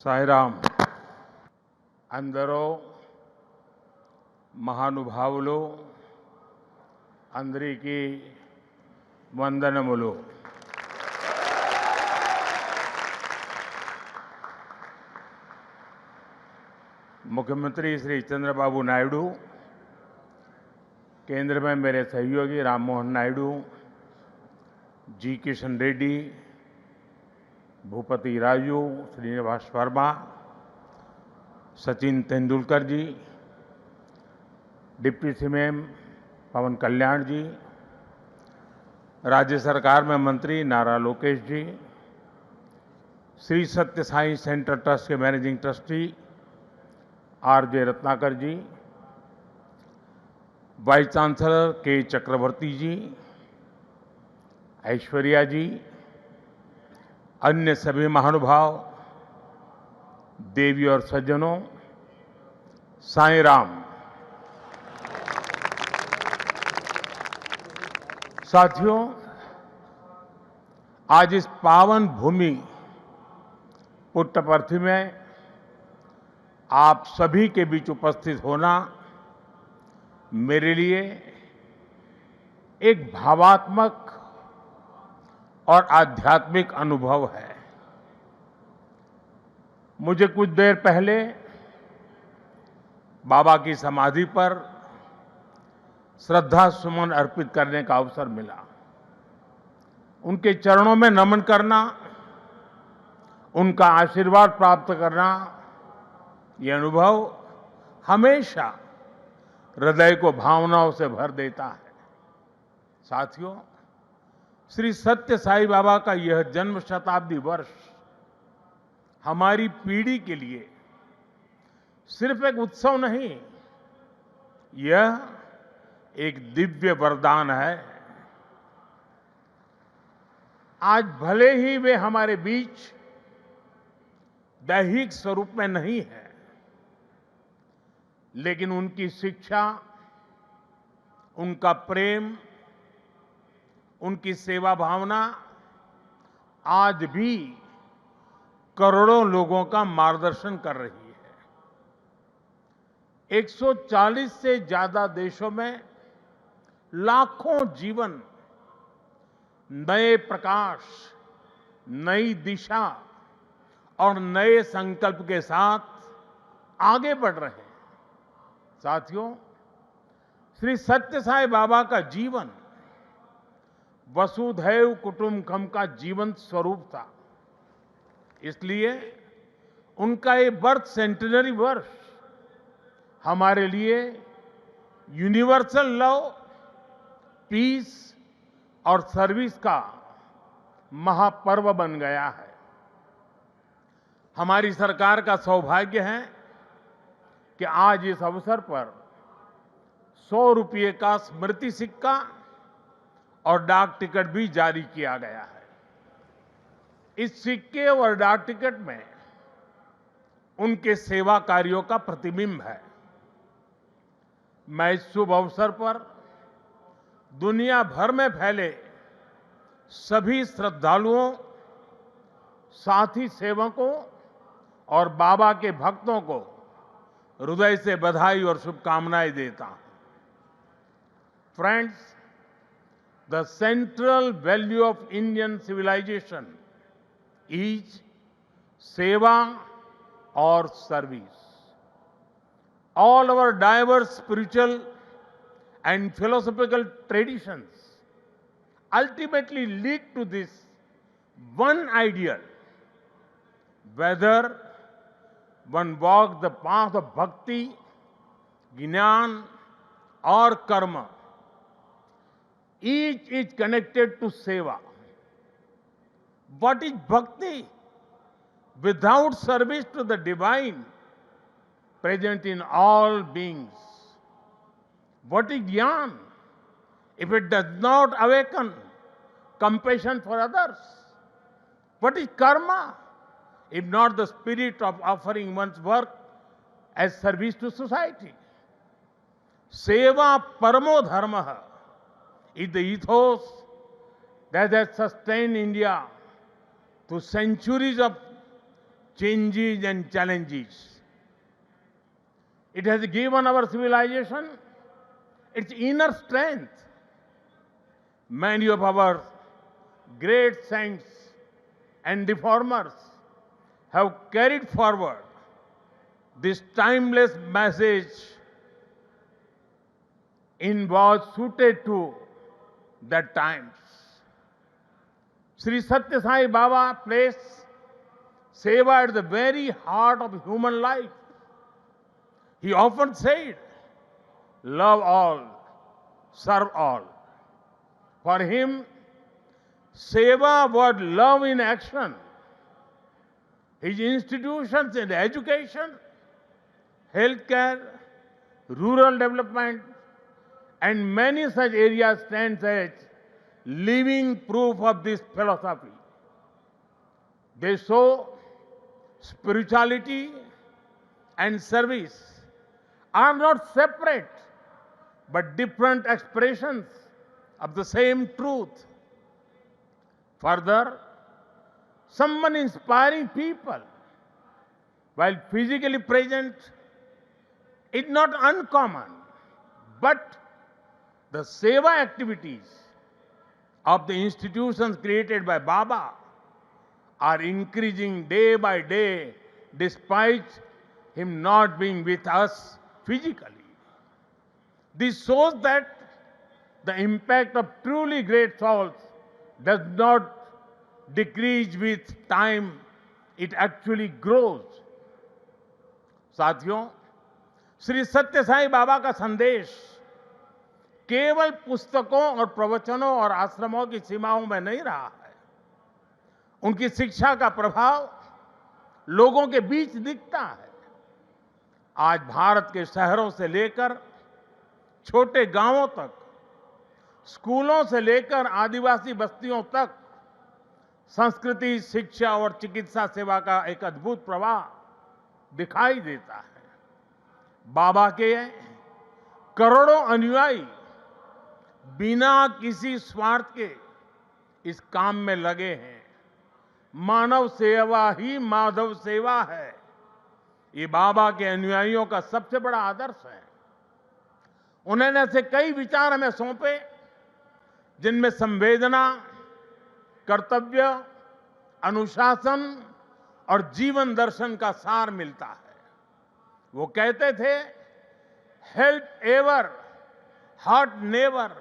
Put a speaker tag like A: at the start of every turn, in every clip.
A: సాయిరామ్ అందరూ మహానుభావులు అందరికీ వందనములు. मुख्यमंत्री श्री चंद्रबाबू नायडू, केंद्र में मेरे सहयोगी राम मोहन नायडू, जी किशन रेड्डी, भूपति राजू, श्रीनिवास वर्मा, सचिन तेंदुलकर जी, डिप्टी सीएम पवन कल्याण जी, राज्य सरकार में मंत्री नारा लोकेश जी, श्री सत्य साई सेंटर ट्रस्ट के मैनेजिंग ट्रस्टी आर.जे. रत्नाकर जी, वाइस चांसलर के चक्रवर्ती जी, ऐश्वर्या जी, अन्य सभी महानुभाव, देवी और सज्जनों, साईं राम। साथियों, आज इस पावन भूमि पुट्टपर्थी में आप सभी के बीच उपस्थित होना मेरे लिए एक भावात्मक और आध्यात्मिक अनुभव है। मुझे कुछ देर पहले बाबा की समाधि पर श्रद्धा सुमन अर्पित करने का अवसर मिला। उनके चरणों में नमन करना, उनका आशीर्वाद प्राप्त करना, ये अनुभव हमेशा हृदय को भावनाओं से भर देता है। साथियों, श्री सत्य साई बाबा का यह जन्म शताब्दी वर्ष हमारी पीढ़ी के लिए सिर्फ एक उत्सव नहीं, यह एक दिव्य वरदान है। आज भले ही वे हमारे बीच दैहिक स्वरूप में नहीं है, लेकिन उनकी शिक्षा, उनका प्रेम, उनकी सेवा भावना आज भी करोड़ों लोगों का मार्गदर्शन कर रही है। 140 से ज्यादा देशों में लाखों जीवन नए प्रकाश, नई दिशा और नए संकल्प के साथ आगे बढ़ रहे हैं। साथियों, श्री सत्य साई बाबा का जीवन वसुधैव कुटुंबकम का जीवंत स्वरूप था। इसलिए उनका ये बर्थ सेंटेनरी वर्ष हमारे लिए यूनिवर्सल लव, पीस और सर्विस का महापर्व बन गया है। हमारी सरकार का सौभाग्य है कि आज इस अवसर पर 100 रुपये का स्मृति सिक्का और डाक टिकट भी जारी किया गया है। इस सिक्के और डाक टिकट में उनके सेवा कार्यों का प्रतिबिंब है। मैं इस शुभ अवसर पर दुनिया भर में फैले सभी श्रद्धालुओं, साथी सेवकों और बाबा के भक्तों को हृदय से बधाई और शुभकामनाएं देता हूं। Friends, the central value of Indian civilization is seva और service. All our diverse spiritual and philosophical traditions ultimately lead to this one ideal. Whether one walks the path of bhakti, jnana or karma, each is connected to seva. What is bhakti? Without service to the divine present in all beings. What is jnana? If it does not awaken compassion for others. What is karma? If not the spirit of offering one's work as service to society. Seva paramo dharma is the ethos that has sustained India through centuries of changes and challenges. It has given our civilization its inner strength. Many of our great saints and reformers have carried forward this timeless message was suited to the times. Sri Satya Sai Baba placed seva at the very heart of human life. He often said, love all, serve all. For him, seva was love in action. His institutions in education, healthcare, rural development, and many such areas stand as living proof of this philosophy. They show spirituality and service are not separate but different expressions of the same truth. Further, someone inspiring people while physically present is not uncommon, but the seva activities of the institutions created by Baba are increasing day by day despite him not being with us physically. This shows that the impact of truly great souls does not decrease with time, it actually grows. साथियों, श्री सत्य साई बाबा का संदेश केवल पुस्तकों और प्रवचनों और आश्रमों की सीमाओं में नहीं रहा है। उनकी शिक्षा का प्रभाव लोगों के बीच दिखता है। आज भारत के शहरों से लेकर छोटे गांवों तक, स्कूलों से लेकर आदिवासी बस्तियों तक संस्कृति, शिक्षा और चिकित्सा सेवा का एक अद्भुत प्रवाह दिखाई देता है। बाबा के करोड़ों अनुयायी बिना किसी स्वार्थ के इस काम में लगे हैं। मानव सेवा ही माधव सेवा है। ये बाबा के अनुयायियों का सबसे बड़ा आदर्श है। उन्होंने ऐसे कई विचार हमें सौंपे जिनमें संवेदना, कर्तव्य, अनुशासन और जीवन दर्शन का सार मिलता है। वो कहते थे, help ever, hurt never,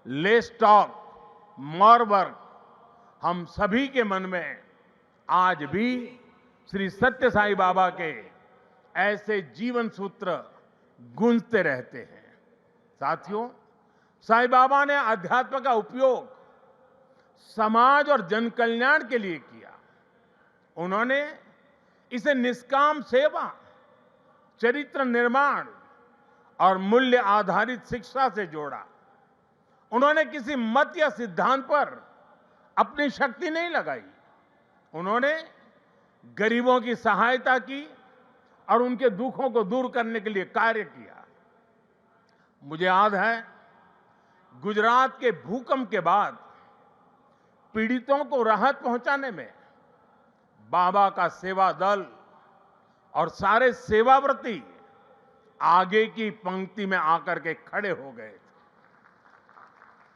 A: less talk, more work. हम सभी के मन में आज भी श्री सत्य साई बाबा के ऐसे जीवन सूत्र गूंजते रहते हैं। साथियों, साई बाबा ने अध्यात्म का उपयोग समाज और जन कल्याण के लिए किया। उन्होंने इसे निष्काम सेवा, चरित्र निर्माण और मूल्य आधारित शिक्षा से जोड़ा। उन्होंने किसी मत या सिद्धांत पर अपनी शक्ति नहीं लगाई। उन्होंने गरीबों की सहायता की और उनके दुखों को दूर करने के लिए कार्य किया। मुझे याद है, गुजरात के भूकंप के बाद पीड़ितों को राहत पहुंचाने में बाबा का सेवा दल और सारे सेवाव्रती आगे की पंक्ति में आकर के खड़े हो गए थे।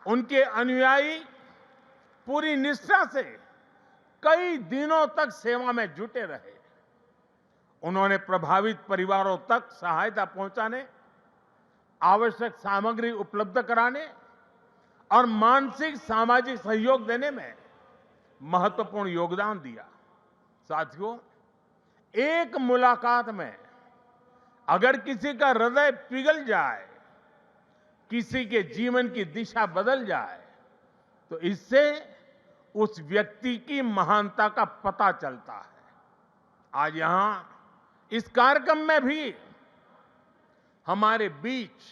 A: उनके अनुयायी पूरी निष्ठा से कई दिनों तक सेवा में जुटे रहे। उन्होंने प्रभावित परिवारों तक सहायता पहुंचाने, आवश्यक सामग्री उपलब्ध कराने और मानसिक सामाजिक सहयोग देने में महत्वपूर्ण योगदान दिया। साथियों, एक मुलाकात में अगर किसी का हृदय पिघल जाए, किसी के जीवन की दिशा बदल जाए, तो इससे उस व्यक्ति की महानता का पता चलता है। आज यहां इस कार्यक्रम में भी हमारे बीच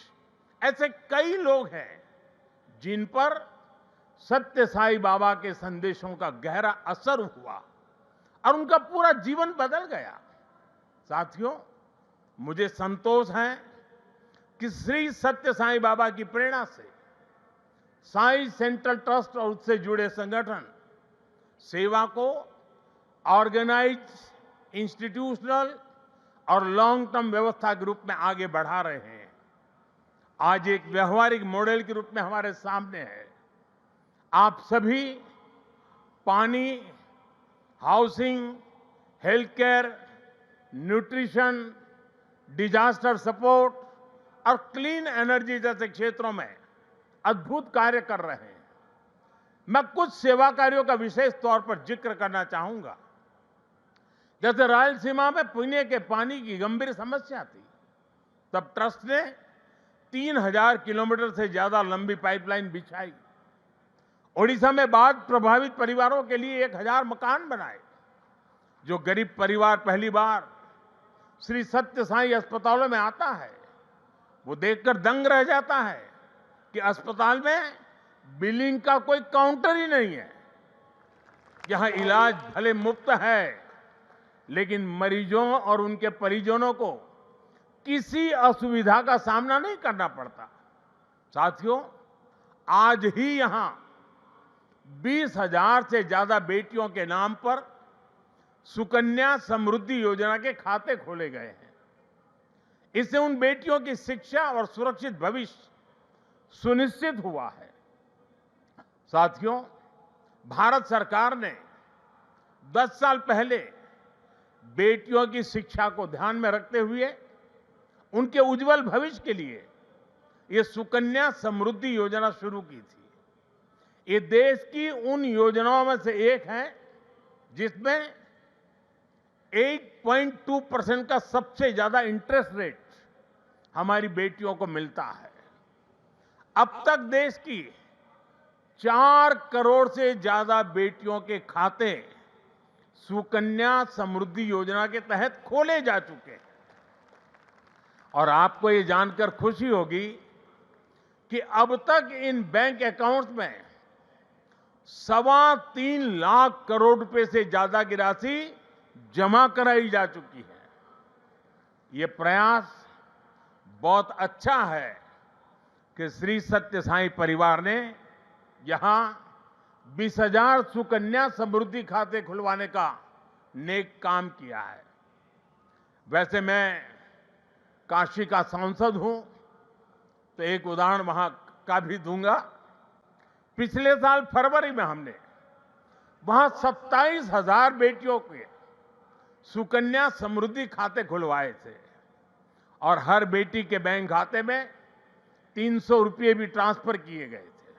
A: ऐसे कई लोग हैं जिन पर सत्य साई बाबा के संदेशों का गहरा असर हुआ और उनका पूरा जीवन बदल गया। साथियों, मुझे संतोष है कि श्री सत्य साई बाबा की प्रेरणा से साई सेंट्रल ट्रस्ट और उससे जुड़े संगठन सेवा को ऑर्गेनाइज इंस्टीट्यूशनल और लॉन्ग टर्म व्यवस्था के रूप में आगे बढ़ा रहे हैं। आज एक व्यवहारिक मॉडल के रूप में हमारे सामने है। आप सभी पानी, housing, health care, nutrition, disaster support और क्लीन एनर्जी जैसे क्षेत्रों में अद्भुत कार्य कर रहे हैं। मैं कुछ सेवा कार्यों का विशेष तौर पर जिक्र करना चाहूंगा। जैसे रायलसीमा में पीने के पानी की गंभीर समस्या थी, तब ट्रस्ट ने 3000 किलोमीटर से ज्यादा लंबी पाइपलाइन बिछाई। ओडिशा में बाढ़ प्रभावित परिवारों के लिए 1000 मकान बनाए। जो गरीब परिवार पहली बार श्री सत्य साईं अस्पतालों में आता है, वो देखकर दंग रह जाता है कि अस्पताल में बिलिंग का कोई काउंटर ही नहीं है। यहां इलाज भले मुफ्त है, लेकिन मरीजों और उनके परिजनों को किसी असुविधा का सामना नहीं करना पड़ता। साथियों, आज ही यहां 20,000 से ज्यादा बेटियों के नाम पर सुकन्या समृद्धि योजना के खाते खोले गए हैं। इससे उन बेटियों की शिक्षा और सुरक्षित भविष्य सुनिश्चित हुआ है। साथियों, भारत सरकार ने 10 साल पहले बेटियों की शिक्षा को ध्यान में रखते हुए उनके उज्जवल भविष्य के लिए ये सुकन्या समृद्धि योजना शुरू की थी। ये देश की उन योजनाओं में से एक है जिसमें 8.2% का सबसे ज्यादा इंटरेस्ट रेट हमारी बेटियों को मिलता है। अब तक देश की 4 करोड़ से ज्यादा बेटियों के खाते सुकन्या समृद्धि योजना के तहत खोले जा चुके हैं। और आपको ये जानकर खुशी होगी कि अब तक इन बैंक अकाउंट्स में 3.25 लाख करोड़ रुपए से ज्यादा की राशि जमा कराई जा चुकी है। ये प्रयास बहुत अच्छा है कि श्री सत्य साईं परिवार ने यहां 20,000 सुकन्या समृद्धि खाते खुलवाने का नेक काम किया है। वैसे मैं काशी का सांसद हूं, तो एक उदाहरण वहां का भी दूंगा। पिछले साल फरवरी में हमने वहां 27,000 बेटियों के सुकन्या समृद्धि खाते खुलवाए थे और हर बेटी के बैंक खाते में 300 रुपये भी ट्रांसफर किए गए थे।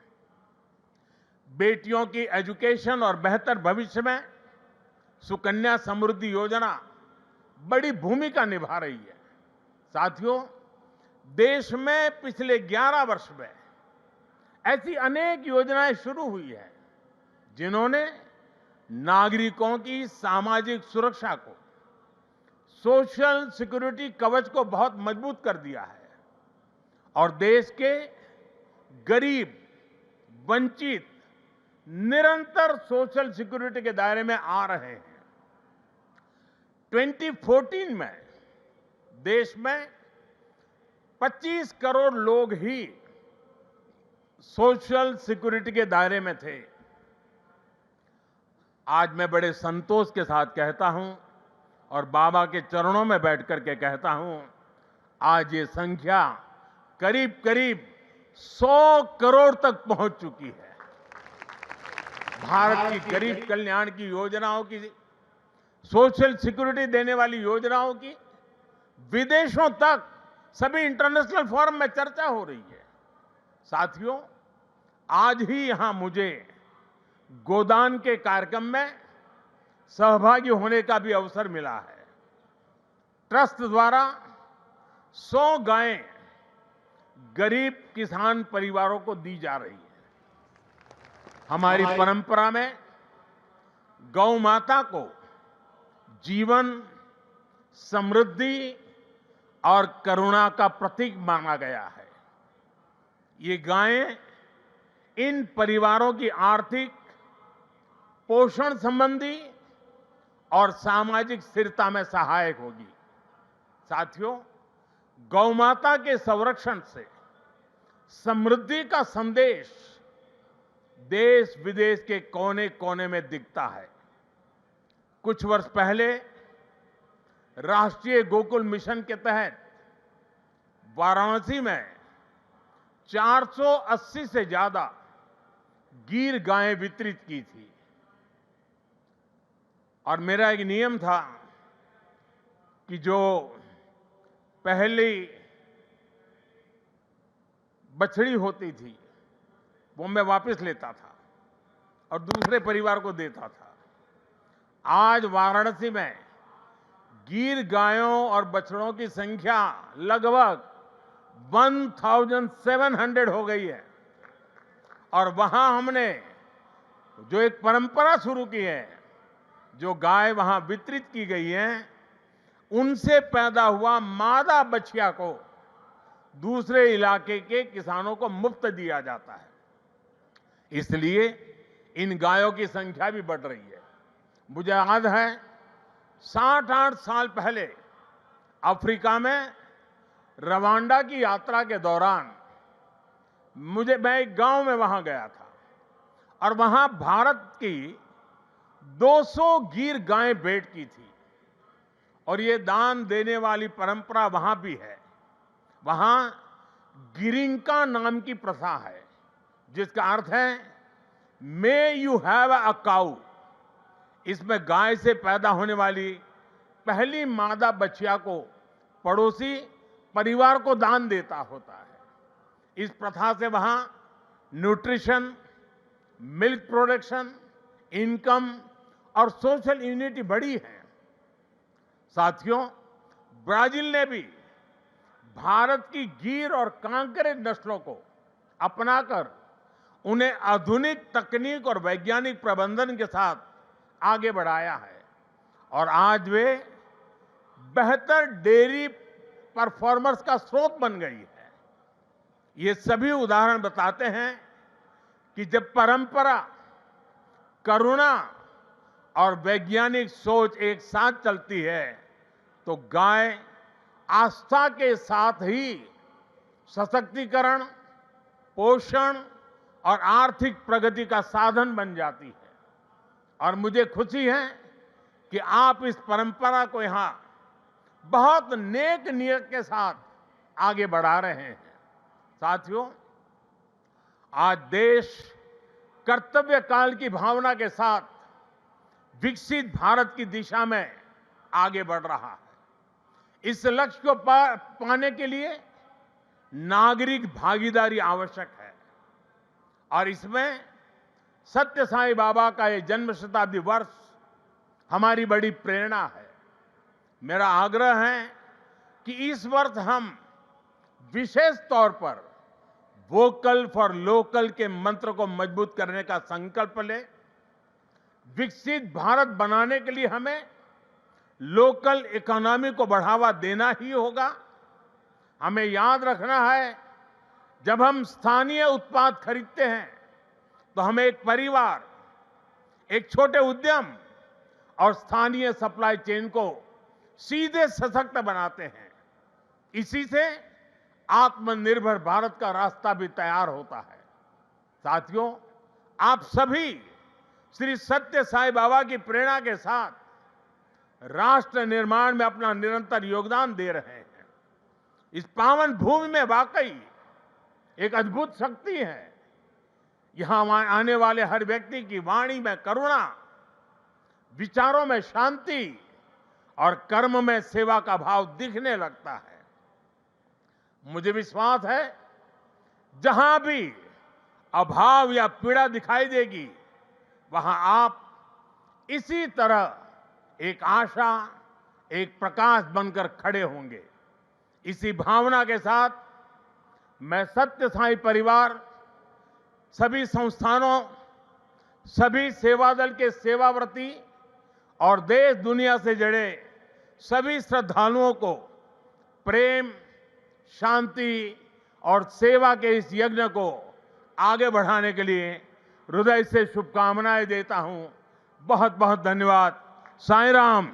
A: बेटियों की एजुकेशन और बेहतर भविष्य में सुकन्या समृद्धि योजना बड़ी भूमिका निभा रही है। साथियों, देश में पिछले 11 वर्ष में ऐसी अनेक योजनाएं शुरू हुई है जिन्होंने नागरिकों की सामाजिक सुरक्षा को, सोशल सिक्योरिटी कवच को बहुत मजबूत कर दिया है और देश के गरीब, वंचित निरंतर सोशल सिक्योरिटी के दायरे में आ रहे हैं। 2014 में देश में 25 करोड़ लोग ही सोशल सिक्योरिटी के दायरे में थे। आज मैं बड़े संतोष के साथ कहता हूं और बाबा के चरणों में बैठकर के कहता हूं, आज ये संख्या करीब करीब 100 करोड़ तक पहुंच चुकी है। भारत की गरीब कल्याण की योजनाओं की, सोशल सिक्योरिटी देने वाली योजनाओं की विदेशों तक सभी इंटरनेशनल फोरम में चर्चा हो रही है। साथियों, आज ही यहां मुझे गोदान के कार्यक्रम में सहभागी होने का भी अवसर मिला है। ट्रस्ट द्वारा 100 गायें गरीब किसान परिवारों को दी जा रही है। हमारी परंपरा में गौ माता को जीवन, समृद्धि और करुणा का प्रतीक माना गया है। ये गायें इन परिवारों की आर्थिक, पोषण संबंधी और सामाजिक स्थिरता में सहायक होगी। साथियों, गौ माता के संरक्षण से समृद्धि का संदेश देश विदेश के कोने कोने में दिखता है। कुछ वर्ष पहले राष्ट्रीय गोकुल मिशन के तहत वाराणसी में 480 से ज्यादा गीर गायें वितरित की थी। और मेरा एक नियम था कि जो पहली बछड़ी होती थी वो मैं वापस लेता था और दूसरे परिवार को देता था। आज वाराणसी में गीर गायों और बछड़ों की संख्या लगभग 1700 हो गई है। और वहां हमने जो एक परंपरा शुरू की है, जो गाय वहां वितरित की गई है, उनसे पैदा हुआ मादा बछिया को दूसरे इलाके के किसानों को मुफ्त दिया जाता है। इसलिए इन गायों की संख्या भी बढ़ रही है। मुझे याद है 60-8 साल पहले अफ्रीका में रवांडा की यात्रा के दौरान मैं एक गांव में वहां गया था और वहां भारत की 200 गीर गायें भेंट की थी। और ये दान देने वाली परंपरा वहां भी है। वहां गिरिंका नाम की प्रथा है, जिसका अर्थ है मे यू हैव अ काऊ। इसमें गाय से पैदा होने वाली पहली मादा बछिया को पड़ोसी परिवार को दान देता होता है। इस प्रथा से वहां न्यूट्रिशन, मिल्क प्रोडक्शन, इनकम और सोशल यूनिटी बढ़ी है। साथियों, ब्राजील ने भी भारत की गीर और कांकरेज नस्लों को अपनाकर उन्हें आधुनिक तकनीक और वैज्ञानिक प्रबंधन के साथ आगे बढ़ाया है और आज वे बेहतर डेयरी परफॉर्मर्स का स्रोत बन गई है। ये सभी उदाहरण बताते हैं कि जब परंपरा, करुणा और वैज्ञानिक सोच एक साथ चलती है तो गाय आस्था के साथ ही सशक्तिकरण, पोषण और आर्थिक प्रगति का साधन बन जाती है। और मुझे खुशी है कि आप इस परंपरा को यहां बहुत नेक नियत के साथ आगे बढ़ा रहे हैं। साथियों, आज देश कर्तव्य काल की भावना के साथ विकसित भारत की दिशा में आगे बढ़ रहा है। इस लक्ष्य को पाने के लिए नागरिक भागीदारी आवश्यक है और इसमें सत्य साईं बाबा का ये जन्म शताब्दी वर्ष हमारी बड़ी प्रेरणा है। मेरा आग्रह है कि इस वर्ष हम विशेष तौर पर वोकल फॉर लोकल के मंत्र को मजबूत करने का संकल्प लें। विकसित भारत बनाने के लिए हमें लोकल इकोनॉमी को बढ़ावा देना ही होगा। हमें याद रखना है, जब हम स्थानीय उत्पाद खरीदते हैं तो हमें एक परिवार, एक छोटे उद्यम और स्थानीय सप्लाई चेन को सीधे सशक्त बनाते हैं। इसी से आत्मनिर्भर भारत का रास्ता भी तैयार होता है। साथियों, आप सभी श्री सत्य साईं बाबा की प्रेरणा के साथ राष्ट्र निर्माण में अपना निरंतर योगदान दे रहे हैं। इस पावन भूमि में वाकई एक अद्भुत शक्ति है। यहां आने वाले हर व्यक्ति की वाणी में करुणा, विचारों में शांति और कर्म में सेवा का भाव दिखने लगता है। मुझे विश्वास है, जहां भी अभाव या पीड़ा दिखाई देगी, वहां आप इसी तरह एक आशा, एक प्रकाश बनकर खड़े होंगे। इसी भावना के साथ मैं सत्य साईं परिवार, सभी संस्थानों, सभी सेवा दल के सेवाव्रती और देश दुनिया से जुड़े सभी श्रद्धालुओं को प्रेम, शांति और सेवा के इस यज्ञ को आगे बढ़ाने के लिए हृदय से शुभकामनाएं देता हूं। बहुत बहुत धन्यवाद। साईं राम।